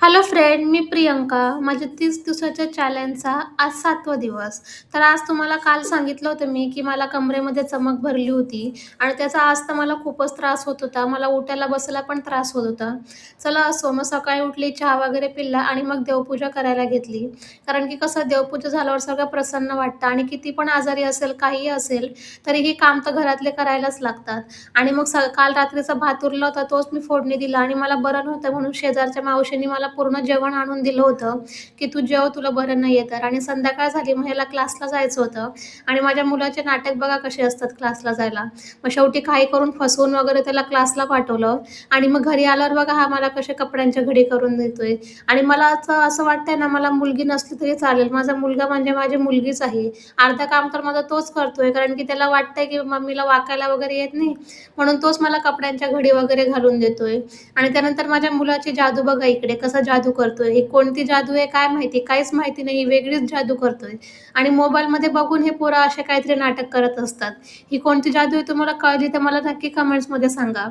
Hello friend, मी प्रियंका. माझ्या 30 दिवसाच्या चॅलेंजचा आज 7वा दिवस. तर आज तुम्हाला काल सांगितलं होतं मी, की मला कमरेमध्ये चमक भरली होती आणि त्याचा आज तर मला खूपच त्रास होत होता. मला उठायला बसायला पण त्रास होत होता. चला असो, मग सकाळी उठली, चहा वगैरे पिला आणि मग देवपूजा करायला घेतली. कारण की कसं देवपूजा झाल्यावर सगळं प्रसन्न वाटतं आणि किती पण आजारी असेल, काहीही असेल, तरीही काम तर घरातले करायलाच लागतात. आणि मग काल रात्रीचा भात उरला होता, तोच मी फोडणी दिला आणि मला बरं नव्हतं म्हणून शेजारच्या मावशींनी मला पूर्ण जेवण आणून दिलं होतं, की "तू जेव, तुला बरं नाहीये तर." आणि संध्याकाळ झाली, मग ह्याला क्लासला जायचं होतं आणि माझ्या मुलाचे नाटक बघा कसे असतात क्लासला जायला. मग शेवटी काही करून फसवून वगैरे त्याला क्लासला पाठवलं आणि मग घरी आल्यावर बघा हा मला कसे कपड्यांच्या घडी करून देतोय आणि मला असं असं वाटतंय ना, मला मुलगी नसली तरी चालेल. माझा मुलगा म्हणजे माझी मुलगीच आहे. अर्धं काम तर माझं तोच करतोय, कारण की त्याला वाटतंय, की मम्मीला वाकायला वगैरे येत नाही, म्हणून तोच मला कपड्यांच्या घडी वगैरे घालून देतोय. आणि त्यानंतर माझ्या मुलाची जादू बघा इकडे कसा जादू करतोय. ही कोणती जादू आहे काय माहिती? काहीच माहिती नाही. ही वेगळीच जादू करतोय आणि मोबाईलमध्ये बघून हे पोरं असे काहीतरी नाटक करत असतात. ही कोणती जादू आहे तुम्हाला कळली तर मला नक्की कमेंट्समध्ये सांगा.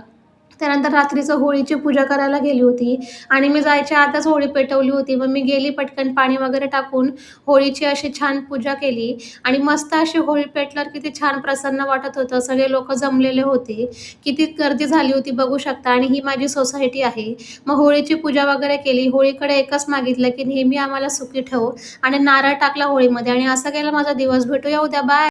त्यानंतर रात्रीचं होळीची पूजा करायला गेली होती आणि मी जायच्या आधीच होळी पेटवली होती. मग मी गेली पटकन पाणी वगैरे टाकून होळीची अशी छान पूजा केली आणि मस्त अशी होळी पेटल्यावर किती छान प्रसन्न वाटत होतं. सगळे लोकं जमलेले होते. किती गर्दी झाली होती बघू शकता आणि ही माझी सोसायटी आहे. मग होळीची पूजा वगैरे केली. होळीकडे एकच मागितलं, की नेहमी आम्हाला सुखी ठेव आणि नारळ टाकला होळीमध्ये आणि असा गेला माझा दिवस. भेटूया उद्या. बाय.